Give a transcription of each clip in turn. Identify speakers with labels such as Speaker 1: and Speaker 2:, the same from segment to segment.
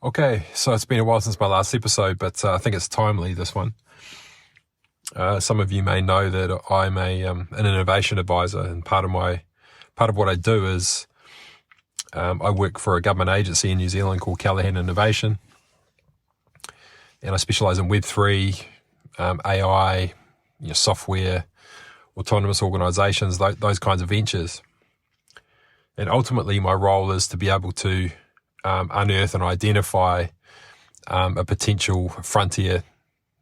Speaker 1: Okay, so it's been a while since my last episode, but I think it's timely, this one. Some of you may know that I'm an innovation advisor, and part of what I do is I work for a government agency in New Zealand called Callaghan Innovation, and I specialise in Web3, AI, software, autonomous organisations, those kinds of ventures. And ultimately, my role is to be able to unearth and identify a potential frontier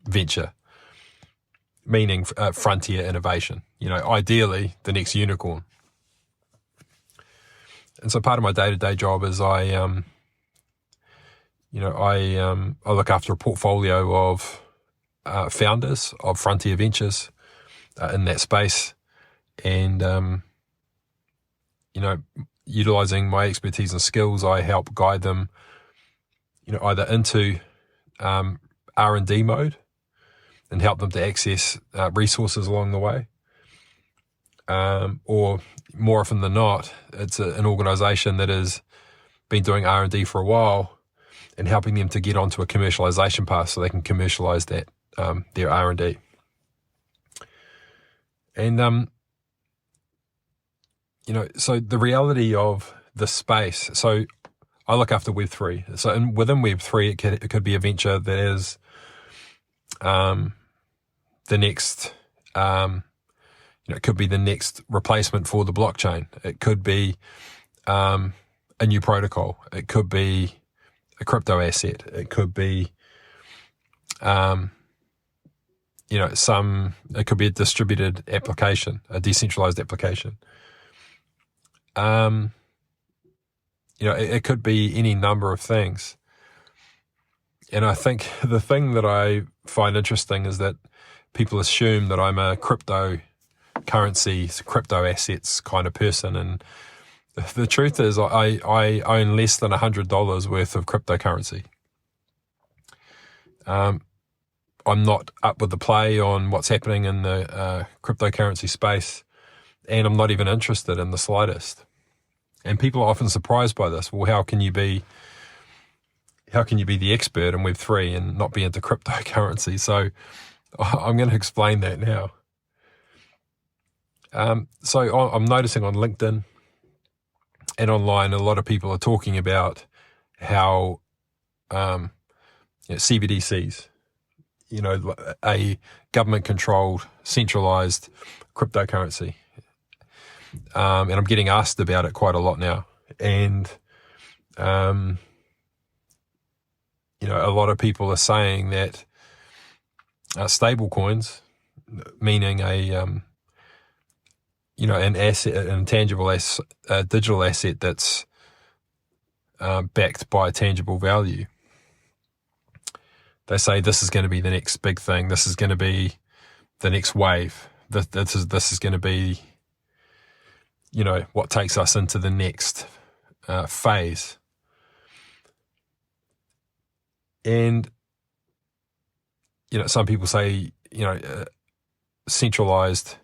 Speaker 1: venture, meaning frontier innovation, ideally the next unicorn. And so part of my day-to-day job is I look after a portfolio of founders of frontier ventures in that space, and utilizing my expertise and skills, I help guide them, either into R&D mode and help them to access resources along the way, or more often than not, it's an organization that has been doing R&D for a while and helping them to get onto a commercialization path so they can commercialize that their R&D. And so the reality of the space, so I look after Web3. So within Web3, it could be a venture that is the next, it could be the next replacement for the blockchain. It could be a new protocol. It could be a crypto asset. It could be, it could be a distributed application, a decentralized application. It could be any number of things. And I think the thing that I find interesting is that people assume that I'm a crypto assets kind of person. And the truth is I own less than $100 worth of cryptocurrency. I'm not up with the play on what's happening in the cryptocurrency space, and I'm not even interested in the slightest. And people are often surprised by this. Well, how can you be the expert in Web3 and not be into cryptocurrency? So I'm going to explain that now. So I'm noticing on LinkedIn and online, a lot of people are talking about how CBDCs, a government-controlled, centralized cryptocurrency. And I'm getting asked about it quite a lot now. And, a lot of people are saying that stable coins, meaning an asset, an intangible digital asset that's backed by a tangible value. They say this is going to be the next big thing. This is going to be the next wave. This is going to be, what takes us into the next phase. And, some people say, centralized,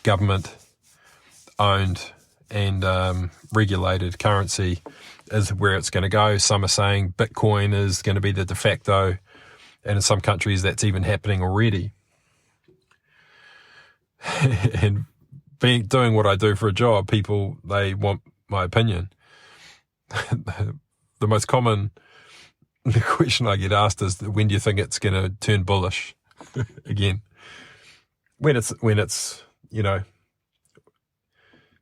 Speaker 1: government-owned and regulated currency is where it's going to go. Some are saying Bitcoin is going to be the de facto, and in some countries that's even happening already. And doing what I do for a job, people, they want my opinion. The most common question I get asked is, when do you think it's going to turn bullish again? When it's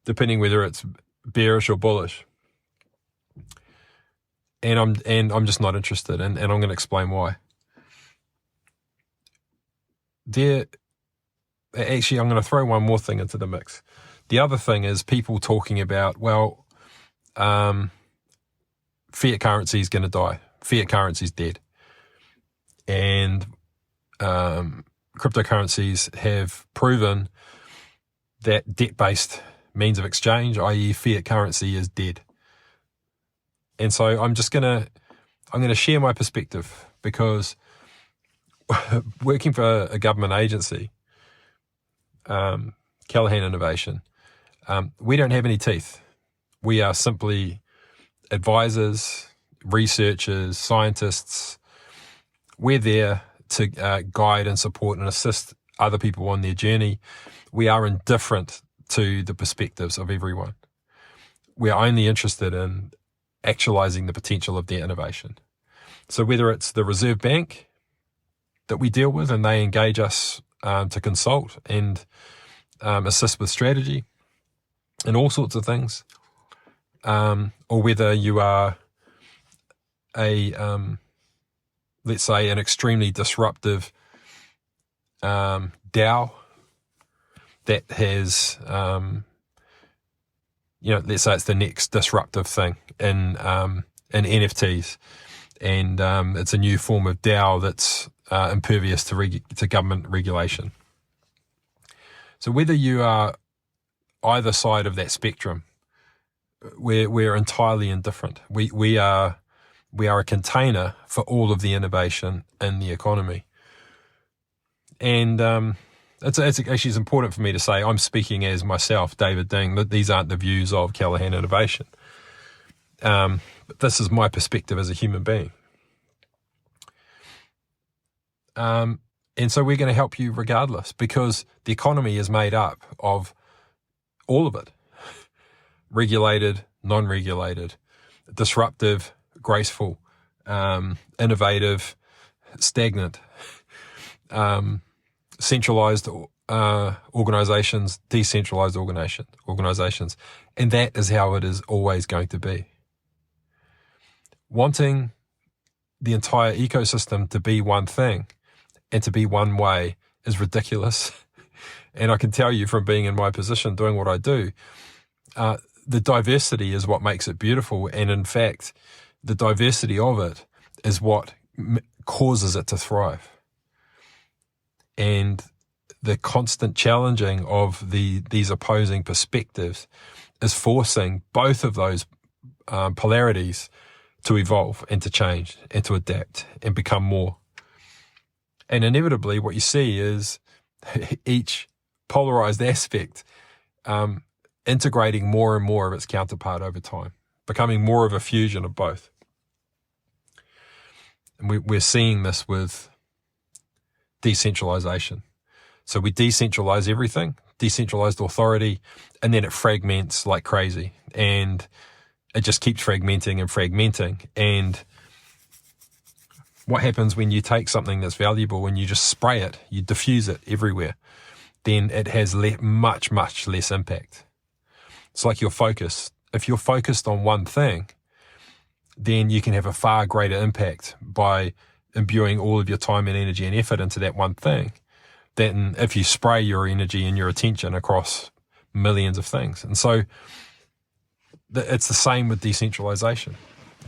Speaker 1: depending whether it's bearish or bullish. And I'm just not interested, and I'm going to explain why. Actually, I'm going to throw one more thing into the mix. The other thing is people talking about, fiat currency is going to die. Fiat currency is dead. And cryptocurrencies have proven that debt-based means of exchange, i.e. fiat currency, is dead. And so I'm going to share my perspective, because working for a government agency, Callaghan Innovation, we don't have any teeth. We are simply advisors. researchers, scientists. We're there to guide and support and assist other people on their journey. We are indifferent to the perspectives of everyone. We're only interested in actualizing the potential of their innovation. So whether it's the Reserve Bank that we deal with and they engage us to consult and assist with strategy and all sorts of things, or whether you are let's say an extremely disruptive DAO that has, let's say it's the next disruptive thing in NFTs, and it's a new form of DAO that's impervious to government regulation. So whether you are either side of that spectrum, we're entirely indifferent. We are a container for all of the innovation in the economy. And it's important for me to say I'm speaking as myself, David Ding, that these aren't the views of Callaghan Innovation. But this is my perspective as a human being. And so we're going to help you regardless, because the economy is made up of all of it. Regulated, non-regulated, disruptive, graceful, innovative, stagnant, centralized organizations, decentralized organizations. And that is how it is always going to be. Wanting the entire ecosystem to be one thing and to be one way is ridiculous. And I can tell you from being in my position, doing what I do, the diversity is what makes it beautiful. And in fact, the diversity of it is what causes it to thrive. And the constant challenging of these opposing perspectives is forcing both of those polarities to evolve and to change and to adapt and become more. And inevitably what you see is each polarized aspect integrating more and more of its counterpart over time, becoming more of a fusion of both. And we're seeing this with decentralization. So we decentralize everything, decentralized authority, and then it fragments like crazy. And it just keeps fragmenting and fragmenting. And what happens when you take something that's valuable and you just spray it, you diffuse it everywhere, then it has much, much less impact. It's like your focus. If you're focused on one thing, then you can have a far greater impact by imbuing all of your time and energy and effort into that one thing than if you spray your energy and your attention across millions of things. And so it's the same with decentralization.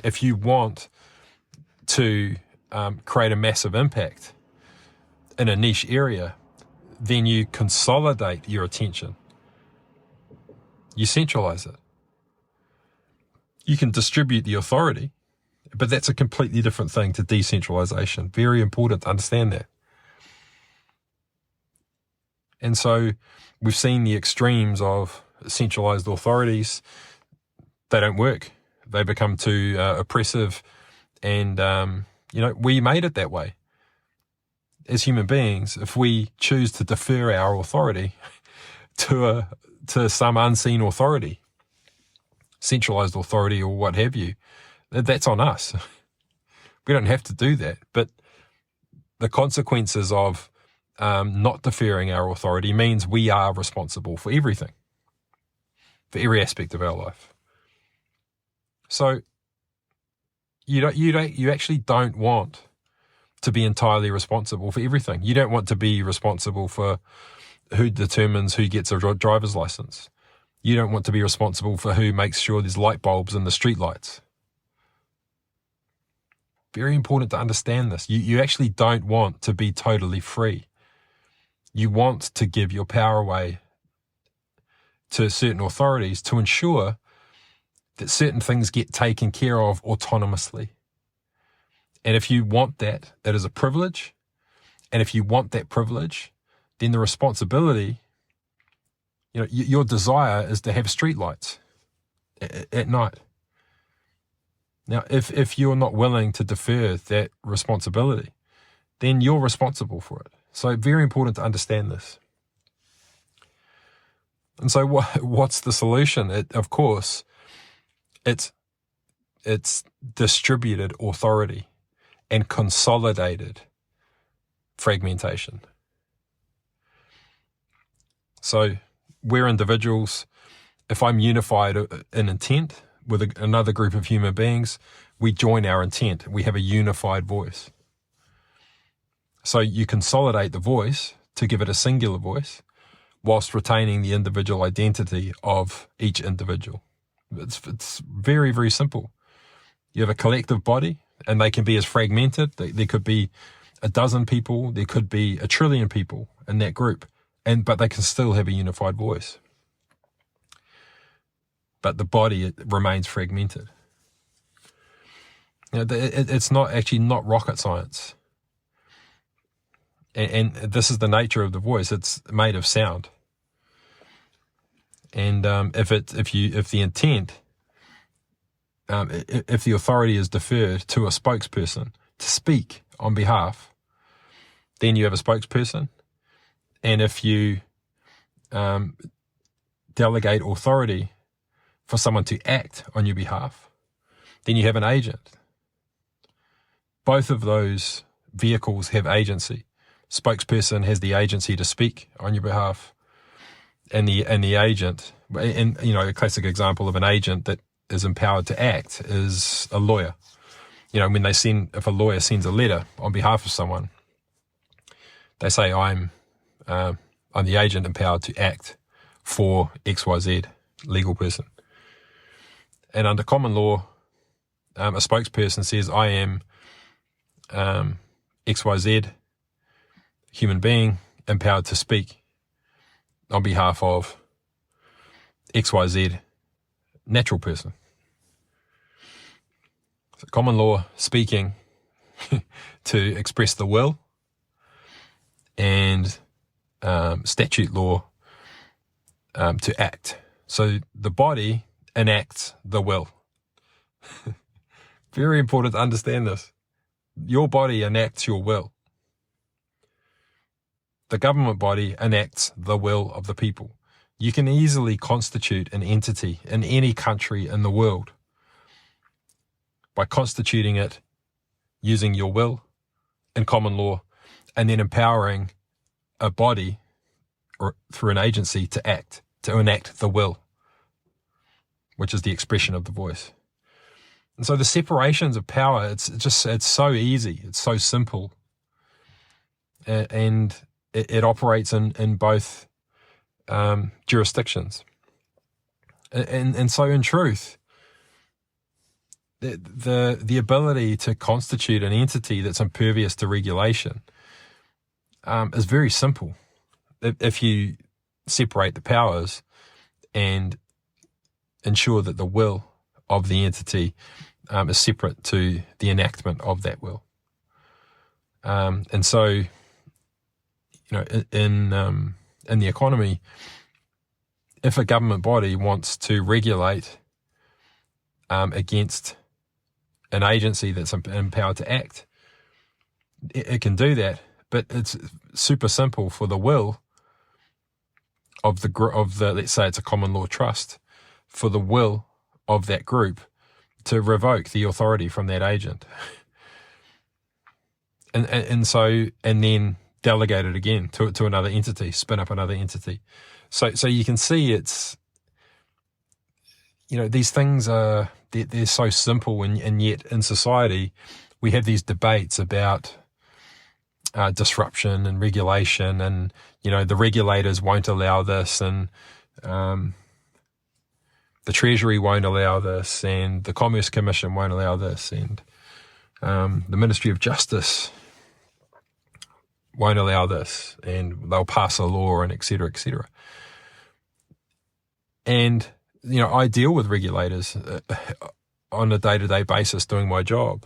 Speaker 1: If you want to create a massive impact in a niche area, then you consolidate your attention. You centralize it. You can distribute the authority, but that's a completely different thing to decentralization. Very important to understand that. And so we've seen the extremes of centralized authorities. They don't work. They become too oppressive. And, we made it that way. As human beings, if we choose to defer our authority to some unseen authority, centralized authority or what have you, that's on us. We don't have to do that. But the consequences of not deferring our authority means we are responsible for everything, for every aspect of our life. So you actually don't want to be entirely responsible for everything. You don't want to be responsible for who determines who gets a driver's license. You don't want to be responsible for who makes sure there's light bulbs in the street lights. Very important to understand this. You actually don't want to be totally free. You want to give your power away to certain authorities to ensure that certain things get taken care of autonomously. And if you want that, it is a privilege. And if you want that privilege, then the responsibility, your desire is to have streetlights at night. Now, if you're not willing to defer that responsibility, then you're responsible for it. So very important to understand this. And so what's the solution? Of course, it's distributed authority and consolidated fragmentation. So we're individuals. If I'm unified in intent with another group of human beings, we join our intent. We have a unified voice. So you consolidate the voice to give it a singular voice whilst retaining the individual identity of each individual. It's very, very simple. You have a collective body, and they can be as fragmented. There could be a dozen people. There could be 1 trillion people in that group, but they can still have a unified voice. But the body remains fragmented. It's not rocket science. And this is the nature of the voice. It's made of sound. And if the intent, if the authority is deferred to a spokesperson to speak on behalf, then you have a spokesperson. And if you delegate authority for someone to act on your behalf, then you have an agent. Both of those vehicles have agency. Spokesperson has the agency to speak on your behalf, and the agent, and a classic example of an agent that is empowered to act is a lawyer. If a lawyer sends a letter on behalf of someone, they say, I'm the agent empowered to act for XYZ legal person. And under common law, a spokesperson says, I am XYZ human being empowered to speak on behalf of XYZ natural person. So common law speaking to express the will, and statute law to act. So the body enacts the will. Very important to understand this. Your body enacts your will. The government body enacts the will of the people. You can easily constitute an entity in any country in the world by constituting it using your will and common law, and then empowering a body or through an agency to enact the will, which is the expression of the voice. And so the separations of power, it's so easy, it's so simple, and it operates in both jurisdictions. And so in truth, the ability to constitute an entity that's impervious to regulation is very simple. If you separate the powers and ensure that the will of the entity is separate to the enactment of that will. And so, in the economy, if a government body wants to regulate against an agency that's empowered to act, it can do that. But it's super simple for the will of the let's say it's a common law trust, for the will of that group to revoke the authority from that agent, and then delegate it again to another entity, spin up another entity. So you can see it's, these things they're so simple, and yet in society we have these debates about disruption and regulation, and the regulators won't allow this, and the Treasury won't allow this, and the Commerce Commission won't allow this, and the Ministry of Justice won't allow this, and they'll pass a law, and et cetera, et cetera. And I deal with regulators on a day-to-day basis doing my job.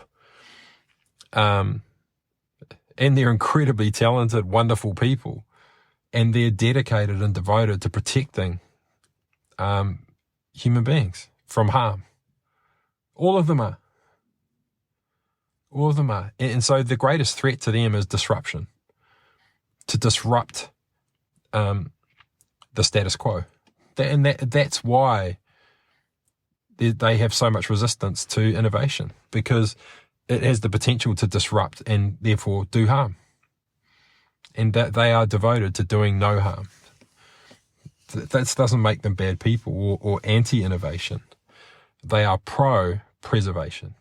Speaker 1: And they're incredibly talented, wonderful people, and they're dedicated and devoted to protecting human beings from harm. All of them are. All of them are. And so the greatest threat to them is disruption, to disrupt the status quo. That's why they have so much resistance to innovation, because it has the potential to disrupt and therefore do harm. And that they are devoted to doing no harm. That doesn't make them bad people or anti-innovation. They are pro-preservation.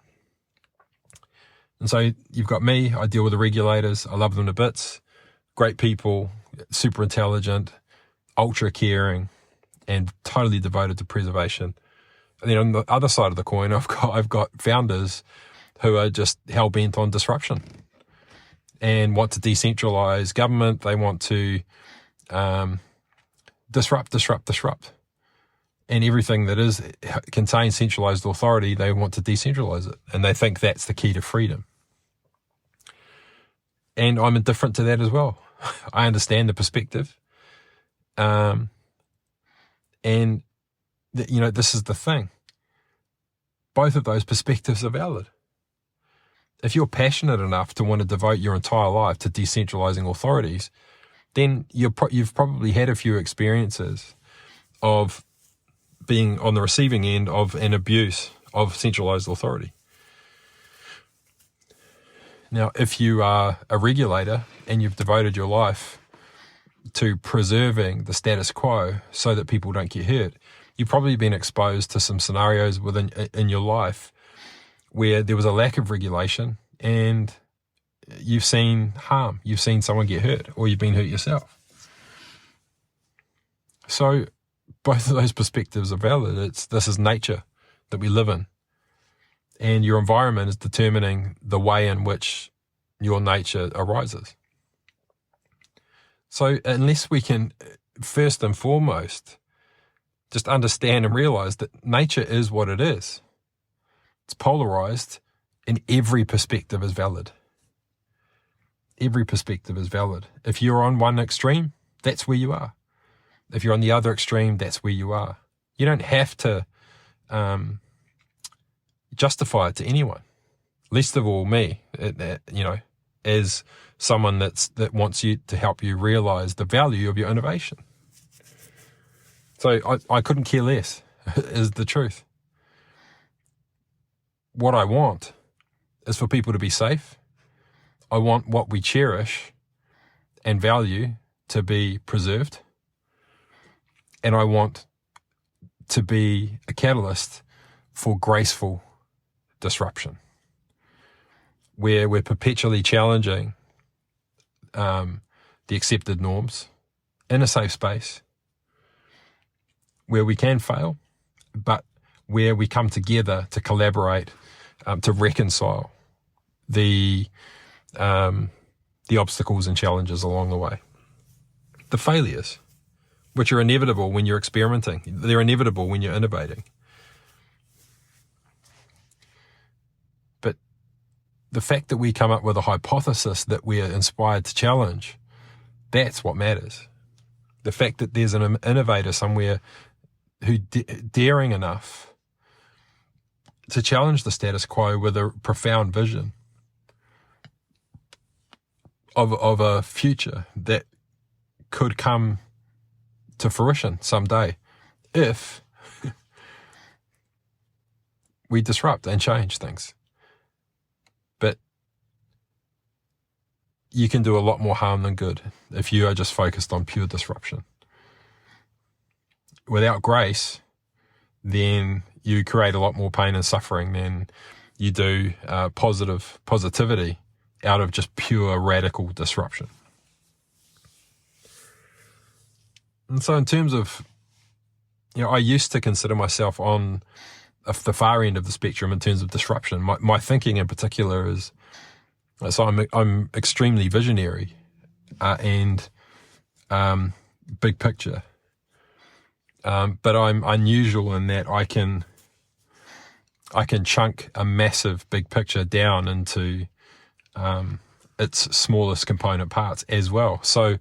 Speaker 1: And so you've got me, I deal with the regulators, I love them to bits, great people, super intelligent, ultra caring, and totally devoted to preservation. And then on the other side of the coin, I've got founders who are just hell-bent on disruption and want to decentralize government. They want to disrupt. And everything that contains centralized authority, they want to decentralize it. And they think that's the key to freedom. And I'm indifferent to that as well. I understand the perspective. And, this is the thing. Both of those perspectives are valid. If you're passionate enough to want to devote your entire life to decentralizing authorities, then you've probably had a few experiences of being on the receiving end of an abuse of centralized authority. Now, if you are a regulator and you've devoted your life to preserving the status quo so that people don't get hurt, you've probably been exposed to some scenarios in your life where there was a lack of regulation and you've seen harm, you've seen someone get hurt, or you've been hurt yourself. So both of those perspectives are valid. This is nature that we live in. And your environment is determining the way in which your nature arises. So unless we can, first and foremost, just understand and realize that nature is what it is. It's polarized and every perspective is valid. Every perspective is valid. If you're on one extreme, that's where you are. If you're on the other extreme, that's where you are. You don't have to justify it to anyone, least of all me, as someone that wants you to help you realize the value of your innovation. So I couldn't care less, is the truth. What I want is for people to be safe. I want what we cherish and value to be preserved. And I want to be a catalyst for graceful disruption, where we're perpetually challenging the accepted norms in a safe space, where we can fail, but where we come together to collaborate, to reconcile the obstacles and challenges along the way. The failures, which are inevitable when you're experimenting, they're inevitable when you're innovating. But the fact that we come up with a hypothesis that we are inspired to challenge, that's what matters. The fact that there's an innovator somewhere who daring enough to challenge the status quo with a profound vision of a future that could come to fruition someday if we disrupt and change things. But you can do a lot more harm than good if you are just focused on pure disruption. Without grace, then you create a lot more pain and suffering than you do positivity out of just pure radical disruption. And so in terms of, I used to consider myself on the far end of the spectrum in terms of disruption. My thinking in particular is, so I'm extremely visionary and big picture. But I'm unusual in that I can chunk a massive big picture down into its smallest component parts as well. So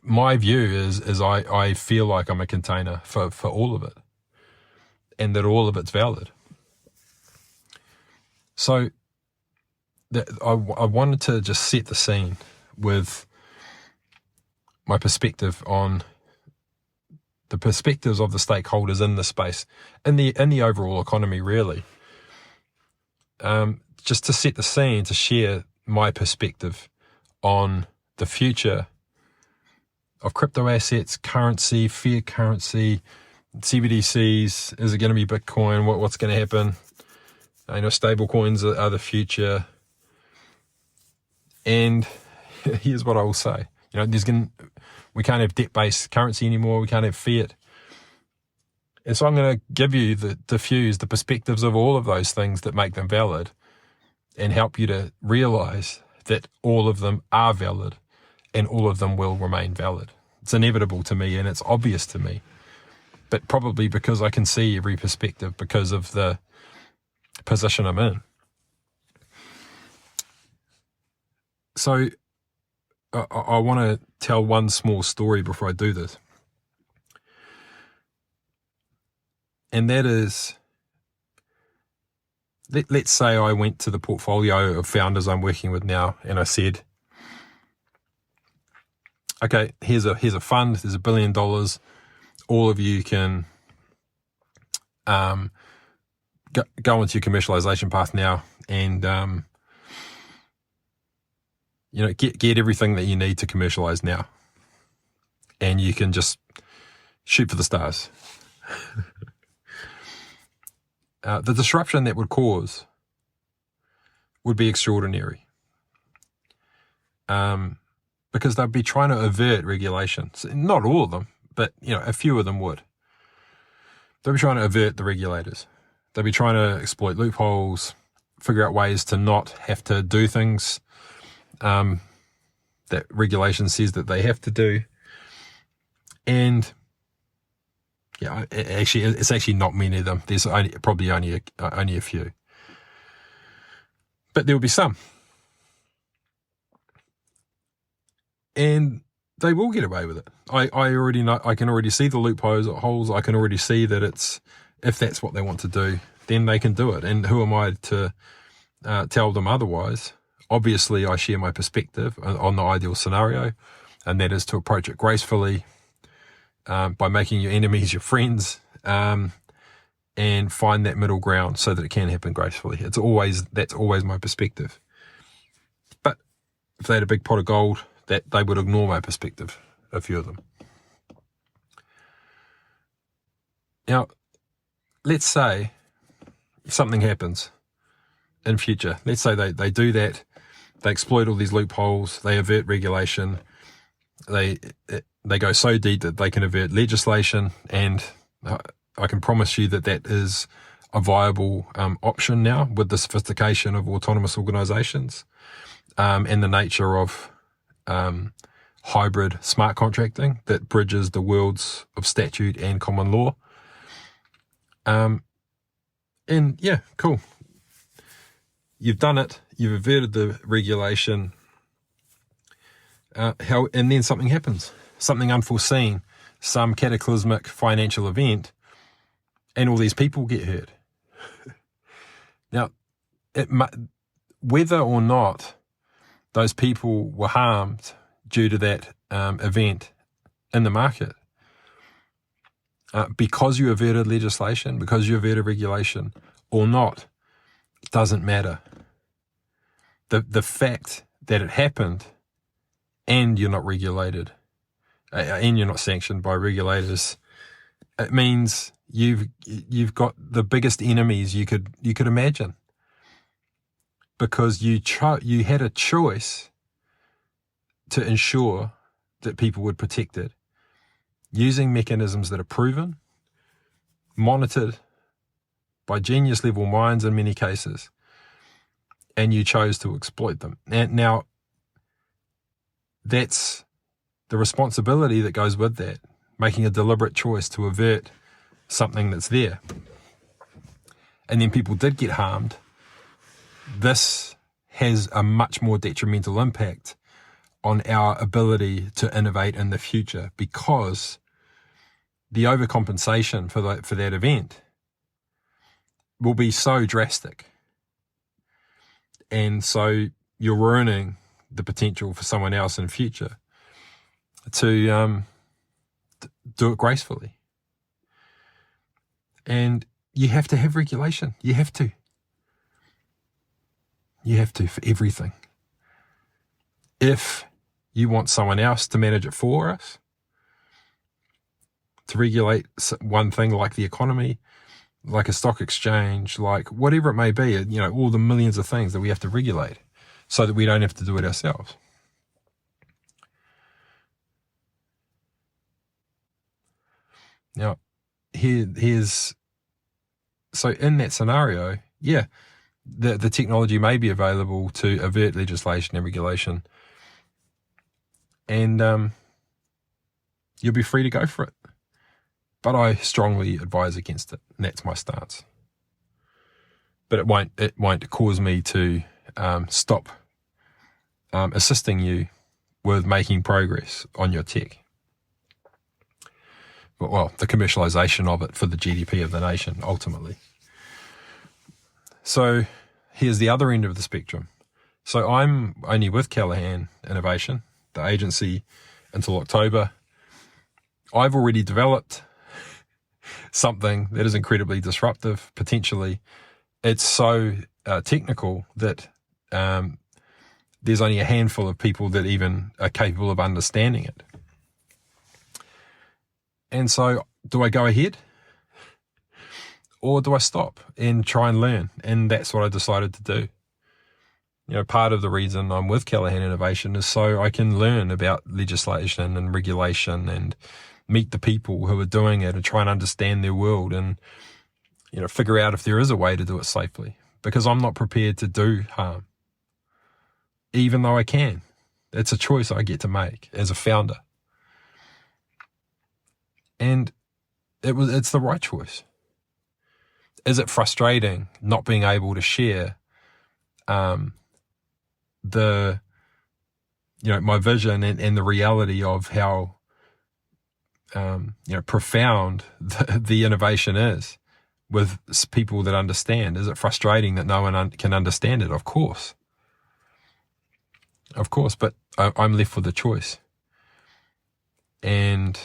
Speaker 1: my view is I feel like I'm a container for all of it, and that all of it's valid. So I wanted to just set the scene with my perspective on the perspectives of the stakeholders in this space, in the overall economy, really. Just to set the scene, to share my perspective on the future of crypto assets, currency, fiat currency, CBDCs. Is it going to be Bitcoin? What's going to happen? Stable coins are the future. And here's what I will say. We can't have debt-based currency anymore. We can't have fiat. And so I'm going to give you the perspectives of all of those things that make them valid, and help you to realize that all of them are valid and all of them will remain valid. It's inevitable to me and it's obvious to me, but probably because I can see every perspective because of the position I'm in. So I want to tell one small story before I do this. And that is, let's say I went to the portfolio of founders I'm working with now and I said, okay, here's a fund, there's $1 billion. All of you can go into your commercialization path now and get everything that you need to commercialize now. And you can just shoot for the stars. The disruption that would cause would be extraordinary. Because they'd be trying to avert regulations. Not all of them, but a few of them would. They'd be trying to avert the regulators. They'd be trying to exploit loopholes, figure out ways to not have to do things that regulation says that they have to do. And it's actually not many of them. There's probably only a few. But there will be some. And they will get away with it. I already know. I can already see the loopholes. I can already see that if that's what they want to do, then they can do it. And who am I to tell them otherwise? Obviously, I share my perspective on the ideal scenario, and that is to approach it gracefully, by making your enemies your friends, and find that middle ground so that it can happen gracefully. That's always my perspective. But if they had a big pot of gold, that they would ignore my perspective, a few of them. Now, let's say something happens in future. Let's say they do that, they exploit all these loopholes, they avert regulation, they go so deep that they can avert legislation, and I can promise you that is a viable option now with the sophistication of autonomous organizations and the nature of hybrid smart contracting that bridges the worlds of statute and common law. And yeah, cool. You've done it. You've averted the regulation. And then something happens, something unforeseen, some cataclysmic financial event, and all these people get hurt. Now, whether or not those people were harmed due to that event in the market, because you averted legislation, because you averted regulation or not, doesn't matter. The fact that it happened and you're not regulated and you're not sanctioned by regulators, it means you've got the biggest enemies you could imagine, because you had a choice to ensure that people would protect it using mechanisms that are proven, monitored by genius level minds in many cases, and you chose to exploit them. And now that's the responsibility that goes with that, making a deliberate choice to avert something that's there. And then people did get harmed. This has a much more detrimental impact on our ability to innovate in the future, because the overcompensation for that event will be so drastic. And so you're ruining the potential for someone else in the future to do it gracefully. And you have to have regulation. You have to. You have to for everything. If you want someone else to manage it for us, to regulate one thing like the economy, like a stock exchange, like whatever it may be, all the millions of things that we have to regulate so that we don't have to do it ourselves. Now, so in that scenario, yeah, the technology may be available to avert legislation and regulation, and you'll be free to go for it. But I strongly advise against it, and that's my stance. But it won't cause me to stop assisting you with making progress on your tech. Well, the commercialization of it for the GDP of the nation, ultimately. So here's the other end of the spectrum. So I'm only with Callaghan Innovation, the agency, until October. I've already developed something that is incredibly disruptive, potentially. It's so technical that there's only a handful of people that even are capable of understanding it. And so do I go ahead or do I stop and try and learn? And that's what I decided to do. Part of the reason I'm with Callaghan Innovation is so I can learn about legislation and regulation and meet the people who are doing it and try and understand their world and, figure out if there is a way to do it safely, because I'm not prepared to do harm, even though I can. It's a choice I get to make as a founder. And it's the right choice. Is it frustrating not being able to share my vision and the reality of how profound the innovation is with people that understand? Is it frustrating that no one can understand it? Of course, but I'm left with a choice. And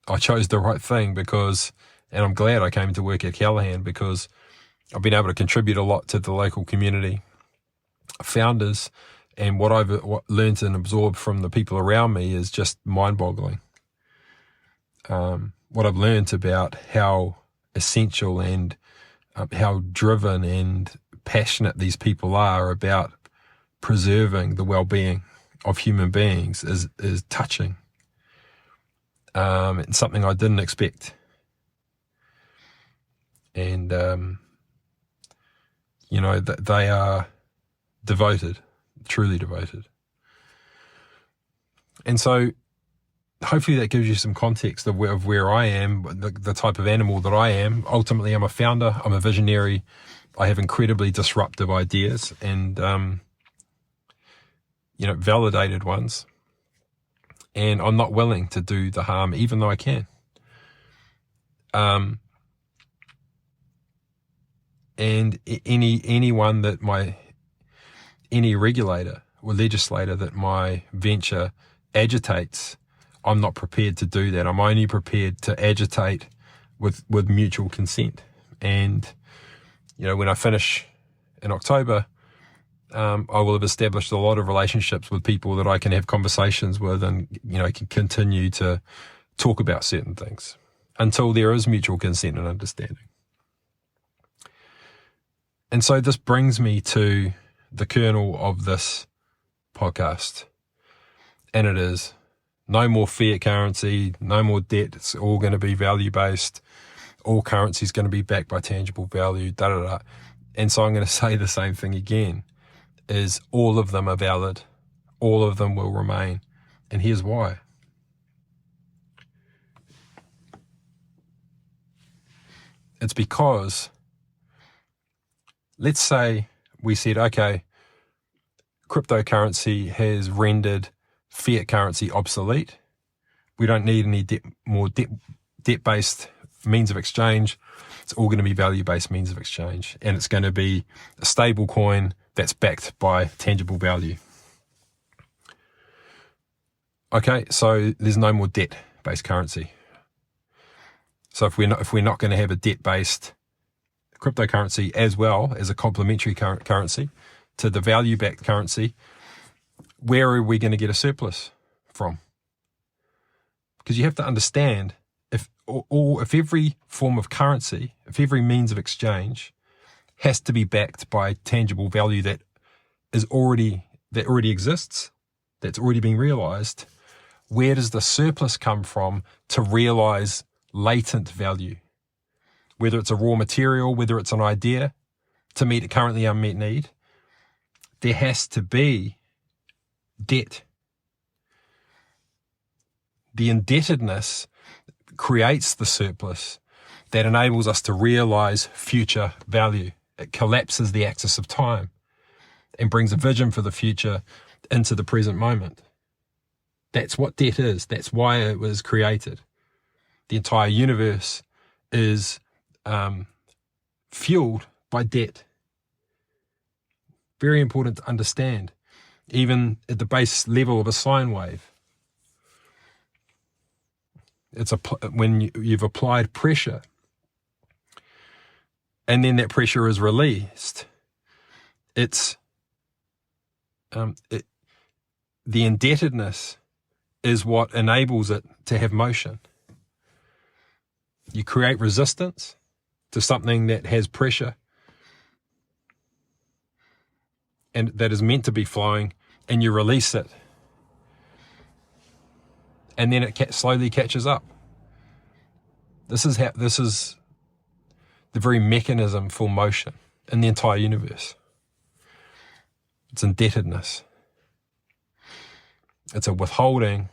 Speaker 1: I chose the right thing and I'm glad I came to work at Callaghan, because I've been able to contribute a lot to the local community, founders, and what I've learned and absorbed from the people around me is just mind-boggling. What I've learned about how essential and how driven and passionate these people are about preserving the well-being of human beings is touching. It's something I didn't expect. And, they are devoted, truly devoted. And so hopefully that gives you some context of where I am, the type of animal that I am. Ultimately, I'm a founder, I'm a visionary, I have incredibly disruptive ideas and, validated ones. And I'm not willing to do the harm, even though I can. And anyone that any regulator or legislator that my venture agitates, I'm not prepared to do that. I'm only prepared to agitate with mutual consent. And, when I finish in October, I will have established a lot of relationships with people that I can have conversations with and, can continue to talk about certain things until there is mutual consent and understanding. And so this brings me to the kernel of this podcast. And it is no more fiat currency, no more debt. It's all going to be value-based. All currency is going to be backed by tangible value, da-da-da. And so I'm going to say the same thing again, is all of them are valid. All of them will remain. And here's why. It's because, let's say we said, okay, cryptocurrency has rendered fiat currency obsolete. We don't need any more debt-based means of exchange. It's all going to be value-based means of exchange, and it's going to be a stable coin that's backed by tangible value. Okay, so there's no more debt-based currency. So if we're not going to have a debt-based cryptocurrency as well as a complementary currency to the value-backed currency, where are we going to get a surplus from? Because you have to understand, if every form of currency, if every means of exchange has to be backed by tangible value that already exists, that's already been realized, where does the surplus come from to realize latent value? Whether it's a raw material, whether it's an idea to meet a currently unmet need, there has to be debt. The indebtedness creates the surplus that enables us to realize future value. It collapses the axis of time and brings a vision for the future into the present moment. That's what debt is. That's why it was created. The entire universe is fueled by debt. Very important to understand, even at the base level of a sine wave. It's when you've applied pressure and then that pressure is released, the indebtedness is what enables it to have motion. You create resistance to something that has pressure and that is meant to be flowing, and you release it. And then it slowly catches up. This is the very mechanism for motion in the entire universe. It's indebtedness. It's a withholding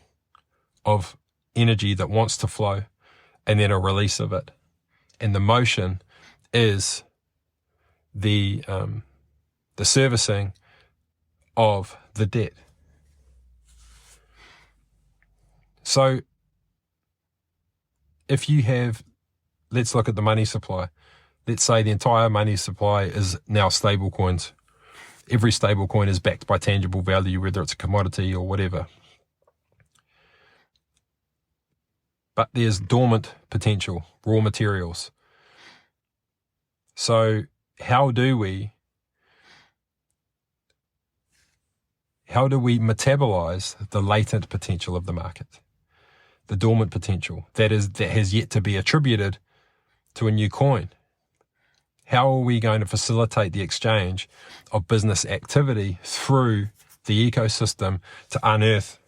Speaker 1: of energy that wants to flow, and then a release of it. And the motion is the servicing of the debt. So if you have, let's look at the money supply. Let's say the entire money supply is now stable coins. Every stable coin is backed by tangible value, whether it's a commodity or whatever. But there's dormant potential, raw materials. So how do we metabolize the latent potential of the market? The dormant potential that has yet to be attributed to a new coin. How are we going to facilitate the exchange of business activity through the ecosystem to unearth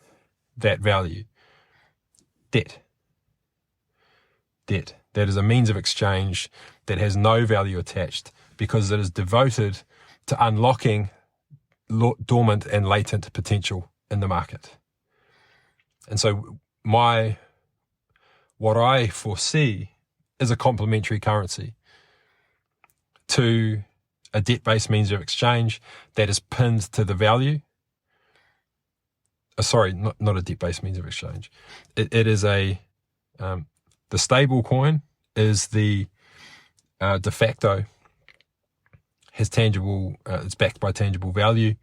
Speaker 1: that value? Debt. That is a means of exchange that has no value attached because it is devoted to unlocking dormant and latent potential in the market. And so what I foresee is a complementary currency to a debt-based means of exchange that is pinned to the value. Not a debt-based means of exchange. It is the stable coin is the de facto, has tangible, it's backed by tangible value.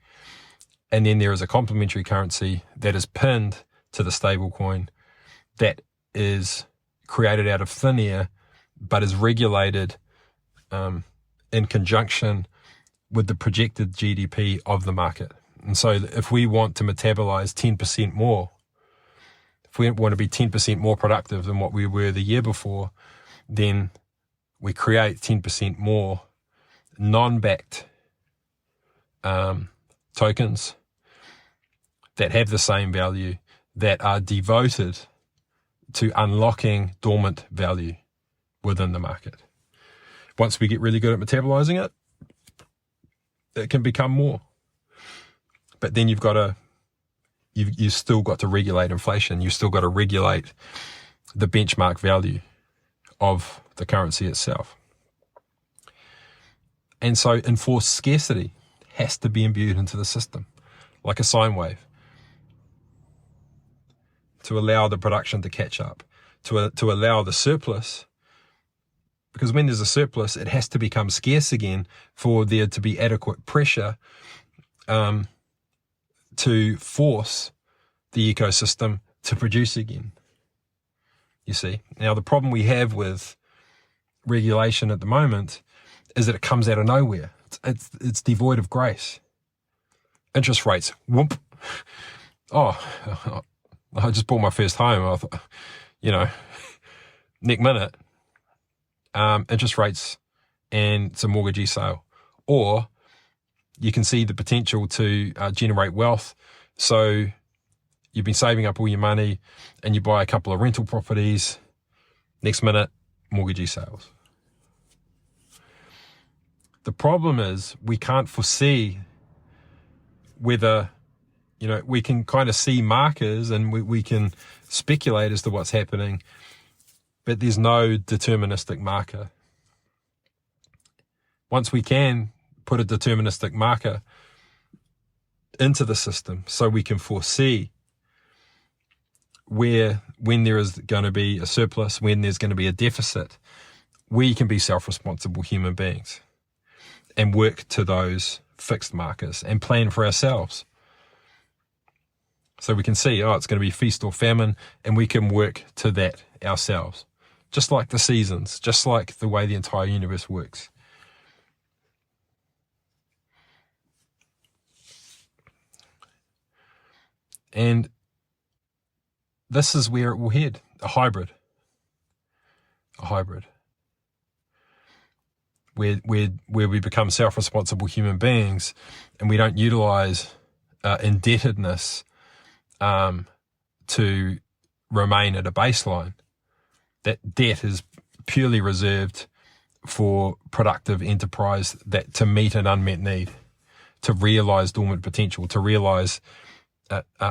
Speaker 1: And then there is a complementary currency that is pinned to the stable coin that is created out of thin air, but is regulated in conjunction with the projected GDP of the market. And so if we want to metabolize 10% more, if we want to be 10% more productive than what we were the year before, then we create 10% more non-backed tokens that have the same value, that are devoted to unlocking dormant value within the market. Once we get really good at metabolizing it, it can become more. But then you've still got to regulate inflation. You've still got to regulate the benchmark value of the currency itself. And so enforced scarcity has to be imbued into the system, like a sine wave, to allow the production to catch up, to allow the surplus Because when there's a surplus, it has to become scarce again for there to be adequate pressure to force the ecosystem to produce again. You see? Now, the problem we have with regulation at the moment is that it comes out of nowhere. It's devoid of grace. Interest rates, whoop. Oh, I just bought my first home. I thought, next minute, interest rates and it's a mortgagee sale. Or you can see the potential to generate wealth. So you've been saving up all your money and you buy a couple of rental properties. Next minute, mortgagee sales. The problem is we can't foresee whether, we can kind of see markers and we can speculate as to what's happening, but there's no deterministic marker. Once we can put a deterministic marker into the system so we can foresee when there is going to be a surplus, when there's going to be a deficit, we can be self-responsible human beings and work to those fixed markers and plan for ourselves. So we can see, it's going to be feast or famine, and we can work to that ourselves. Just like the seasons, just like the way the entire universe works. And this is where it will head, a hybrid. Where we become self-responsible human beings and we don't utilize indebtedness to remain at a baseline. That debt is purely reserved for productive enterprise, that to meet an unmet need, to realize dormant potential, to realize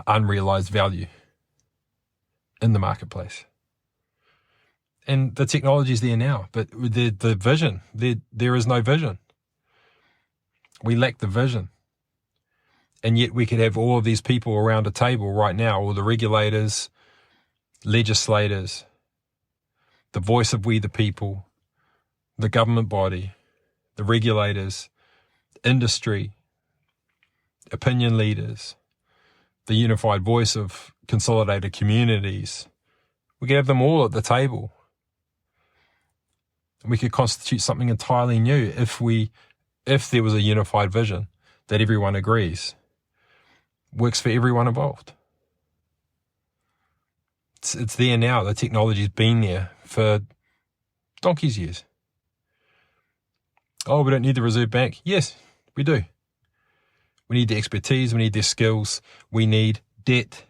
Speaker 1: unrealized value in the marketplace. And the technology is there now, but the vision, there is no vision. We lack the vision. And yet we could have all of these people around a table right now, all the regulators, legislators, the voice of we the people, the government body, the regulators, industry, opinion leaders, the unified voice of consolidated communities. We could have them all at the table. We could constitute something entirely new if there was a unified vision that everyone agrees works for everyone involved. It's there now. The technology's been there for donkey's years. Oh, we don't need the Reserve Bank. Yes, we do. We need the expertise. We need their skills. We need debt.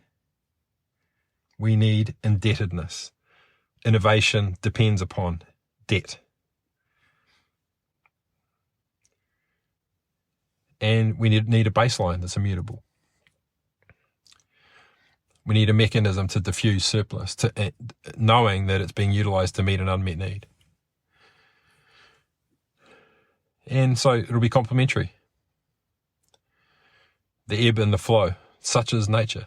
Speaker 1: We need indebtedness. Innovation depends upon debt. And we need a baseline that's immutable. We need a mechanism to diffuse surplus, knowing that it's being utilized to meet an unmet need. And so it'll be complementary. The ebb and the flow, such is nature.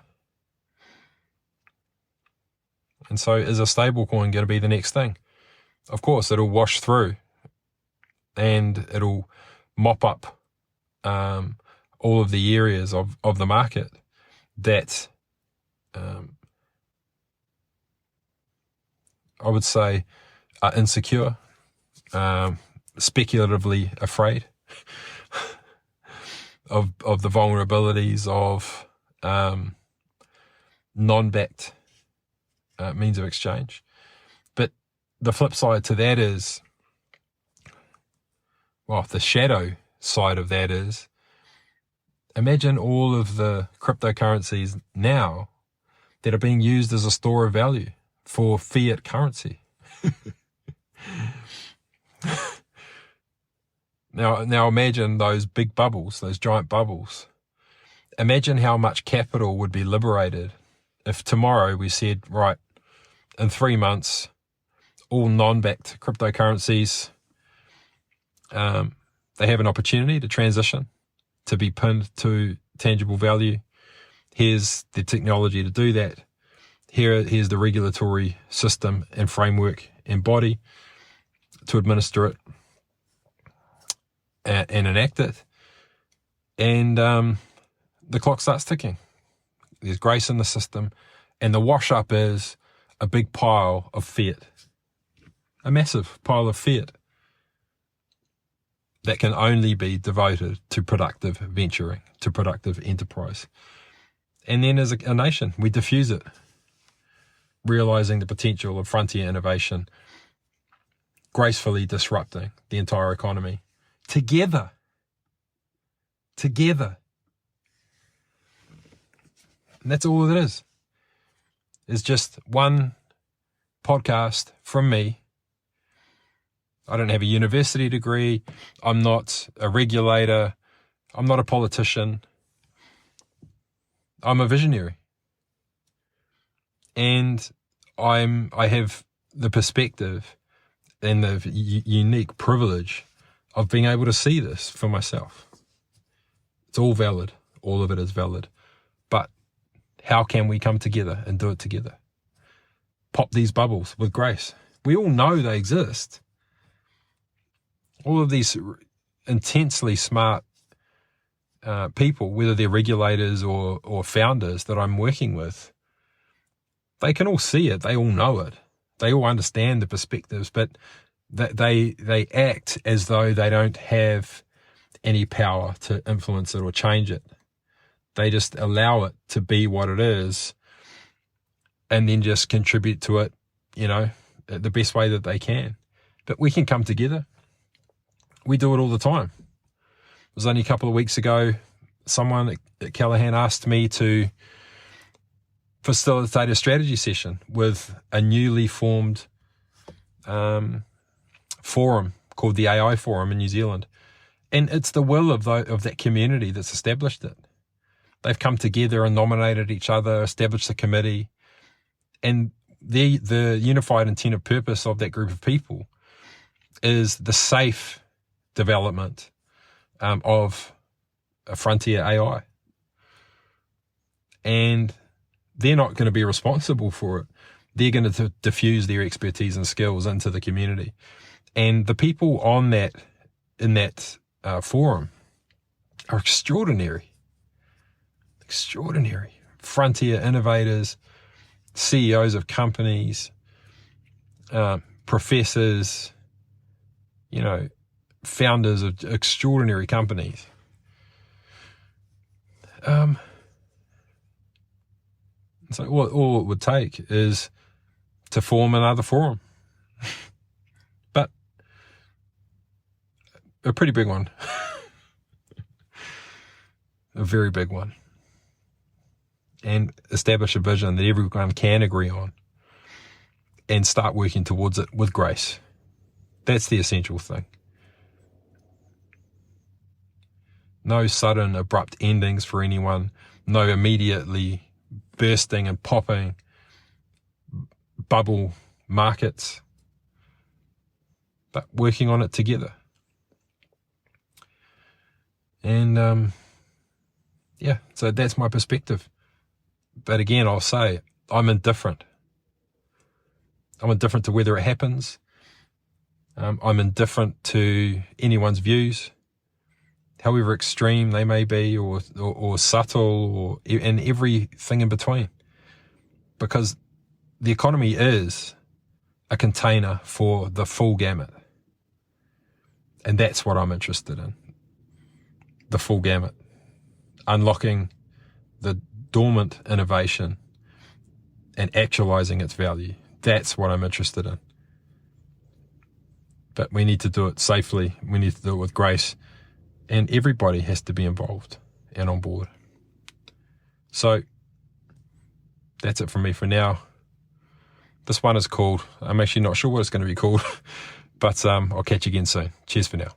Speaker 1: And so is a stable coin going to be the next thing? Of course, it'll wash through and it'll mop up all of the areas of the market that I would say are insecure, speculatively afraid of the vulnerabilities of non-backed means of exchange. But the flip side to that is, the shadow side of that is, imagine all of the cryptocurrencies now that are being used as a store of value for fiat currency. Now imagine those big bubbles, those giant bubbles. Imagine how much capital would be liberated if tomorrow we said, right, in 3 months, all non-backed cryptocurrencies, they have an opportunity to transition, to be pinned to tangible value. Here's the technology to do that. Here's the regulatory system and framework and body to administer it and enact it. And the clock starts ticking. There's grace in the system. And the wash-up is a big pile of fiat. A massive pile of fiat that can only be devoted to productive venturing, to productive enterprise. And then as a nation, we diffuse it, realizing the potential of frontier innovation, gracefully disrupting the entire economy. Together. And that's all it is. It's just one podcast from me. I don't have a university degree. I'm not a regulator. I'm not a politician. I'm a visionary. And I have the perspective and the unique privilege of being able to see this for myself. It's all valid. All of it is valid. But how can we come together and do it together? Pop these bubbles with grace. We all know they exist. All of these intensely smart people, whether they're regulators or founders that I'm working with, they can all see it. They all know it. They all understand the perspectives, but they act as though they don't have any power to influence it or change it. They just allow it to be what it is and then just contribute to it, the best way that they can. But we can come together. We do it all the time. It was only a couple of weeks ago, someone at Callaghan asked me to facilitate a strategy session with a newly formed forum called the AI Forum in New Zealand. And it's the will of that community that's established it. They've come together and nominated each other, established a committee. And the unified intent of purpose of that group of people is the safe development of a frontier AI. And they're not going to be responsible for it. They're going to diffuse their expertise and skills into the community. And the people in that forum are extraordinary. Frontier innovators, CEOs of companies, professors, founders of extraordinary companies. So all it would take is to form another forum. But a pretty big one. A very big one. And establish a vision that everyone can agree on and start working towards it with grace. That's the essential thing. No sudden, abrupt endings for anyone. No immediately bursting and popping bubble markets. But working on it together. And, so that's my perspective. But again, I'll say, I'm indifferent. I'm indifferent to whether it happens. I'm indifferent to anyone's views, however extreme they may be, or subtle, and everything in between. Because the economy is a container for the full gamut. And that's what I'm interested in. The full gamut. Unlocking the dormant innovation and actualizing its value. That's what I'm interested in. But we need to do it safely. We need to do it with grace. And everybody has to be involved and on board. So that's it from me for now. This one is called, I'm actually not sure what it's going to be called, but I'll catch you again soon. Cheers for now.